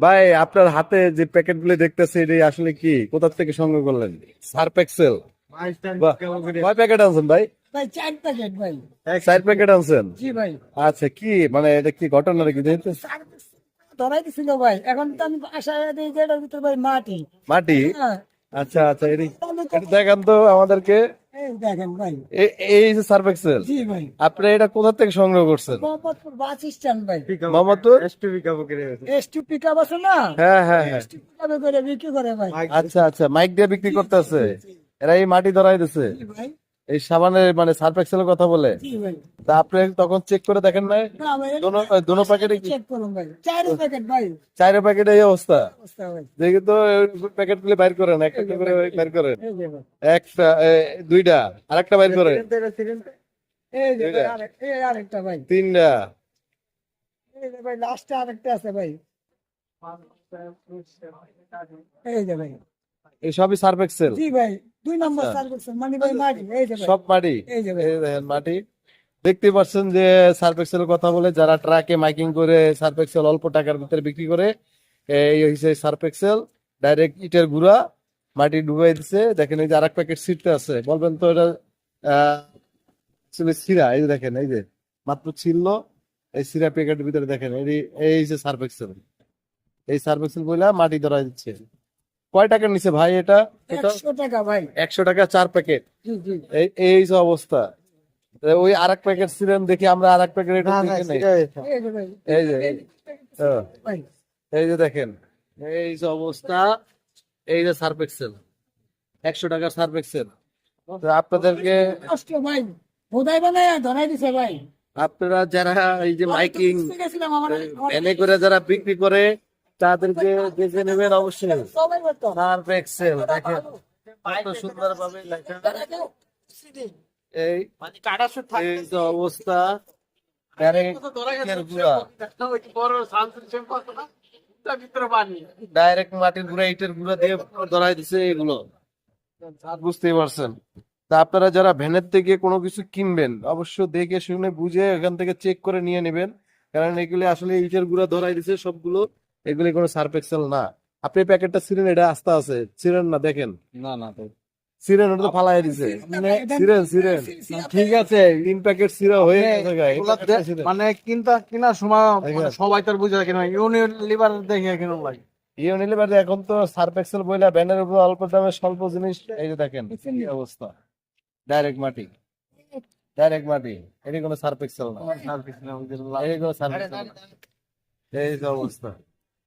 ভাই আপনার হাতে যে প্যাকেট গুলো দেখতেছে এটা আসলে কি কোথা থেকে সংগ্রহ করলেন? Surf Excel. বাহ, কয় প্যাকেট আনছেন ভাই? ভাই 4 প্যাকেট ভাই। 4 প্যাকেট আনছেন? জি ভাই। আচ্ছা, কি মানে এটা কি ঘটনা নাকি যেহেতু ধরাই দিছিল ভাই, এখন তো আমি আশায় দিই যে এটার ভিতরে ভাই মাটি। মাটি? হ্যাঁ, আচ্ছা আচ্ছা, এটা দেখান তো আমাদেরকে। এই দেখেন ভাই। এই যে সার্ফ এক্সেল, জি ভাই। আপনি এটা কোথা থেকে সংগ্রহ করছেন? মোহাম্মদপুর বাস স্ট্যান্ড ভাই। মোহাম্মদপুর? S2 পিকআপ আছে না? হ্যাঁ হ্যাঁ হ্যাঁ। S2 পিকআপে করে বিক্রি করে ভাই। আচ্ছা আচ্ছা, মাইক দিয়ে বিক্রি করতেছে। এরা এই মাটি ধরাই দিছে জি ভাই। এই সাবানের মানে সার্ফ এক্সেলের কথা বলে। জি ভাই। তা আপনি তখন চেক করে দেখেন নাই? না ভাই, দোনো প্যাকেটে কি চেক করুন ভাই। 4 প্যাকেট ভাই। 4 প্যাকেটে এই অবস্থা? অবস্থা ভাই। দেখি তো প্যাকেট গুলি বাইর করেন, একটা একটা করে বাইর করেন। এই যে ভাই। একটা দুইটা, আরেকটা বাইর করেন। এই যে ভাই, দুইটা, এই আরেকটা ভাই। তিনটা। এই যে ভাই, লাস্টে আরেকটা আছে ভাই। এই যে ভাই। এই সবই সার্ফ এক্সেল? জি ভাই, 2 নম্বর আচ্ছা। সার্ভিস মানে ভাই মাটি। এই যে ভাই। সব মাটি? এই যে ভাই। এই দেখেন মাটি। দেখতে পাচ্ছেন যে সার্ফ এক্সেলের কথা বলে যারা ট্রাকে মাইকিং করে সার্ফ এক্সেল অল্প টাকার ভিতরে বিক্রি করে, এই হচ্ছে সার্ফ এক্সেল। ডাইরেক্ট ইটের গুঁড়া মাটি ডুবাই দিছে। দেখেন এই যে আরেক প্যাকেট ছিটতে আছে, বলবেন তো এটা সিরা। এই যে দেখেন, এই যে মাত্র ছিল এই সিরা প্যাকেটের ভিতরে দেখেন এই যে সার্ফ এক্সেল। এই সার্ফ এক্সেল বইলা মাটি ধরাই দিচ্ছে। কয় টাকা নিছে ভাই এটা? 100 টাকা ভাই। 100 টাকা 4 প্যাকেট। জি জি। এই যে অবস্থা। ওই আরেক প্যাকেট ছিলেন দেখি আমরা, আরেক প্যাকেট এটা দেখে নেই। এই যে ভাই। এই যে হ্যাঁ, ভাই। এই যে দেখেন এই যে অবস্থা। এই যে সার্ফ এক্সেল, 100 টাকার সার্ফ এক্সেল। তো আপনাদেরকে, কষ্ট ভাই। বোধাই বানায় ধরাই দিছে ভাই। আপনারা যারা এই যে মাইকিং গেছিলাম আমার। এনে করে যারা বিক্রি করে তাদেরকে দেখে নেবেন অবশ্যই। সবাই বলতো। সার্ফ এক্সেল দেখেন কত সুন্দর ভাবে লেখা। এই এই যে অবস্থা। ডাইরেক্ট মাটির গুঁড়া ইটের গুঁড়া দিয়ে ধরাই দিছে এগুলো, বুঝতেই পারছেন। তা আপনারা যারা ভ্যানের থেকে কোনো কিছু কিনবেন অবশ্য দেখে শুনে বুঝে এখান থেকে চেক করে নিয়ে নেবেন, কারণ এগুলি আসলে ইটের গুঁড়া ধরাই দিছে সবগুলো। এগুলি কোনো সার্ফ এক্সেল না। আপনি প্যাকেটটা ছিলেন, এটা আস্তে আছে ছিলেন না, দেখেন না না তো সিরেন ওটা তো ফালাই দিছে। সিরেন সিরেন ঠিক আছে 3 প্যাকেট সিরা হয়ে গেছে গায়ে। এগুলা মানে কেনার সময় মানে সবাই তো আর বুঝে কিনা ইউনিলিভার দেখে কিনা লাগে। ইউনিলিভার এখন তো সার্ফ এক্সেল বইলা ব্যানের উপর অল্প দামে স্বল্প জিনিস। এই যে দেখেন কি অবস্থা, ডাইরেক্ট মাটি, ডাইরেক্ট মাটি। এটি কোনো সার্ফ এক্সেল না, সার্ভিস না এটি কোনো সার্ফ এক্সেল না। এই যে অবস্থা।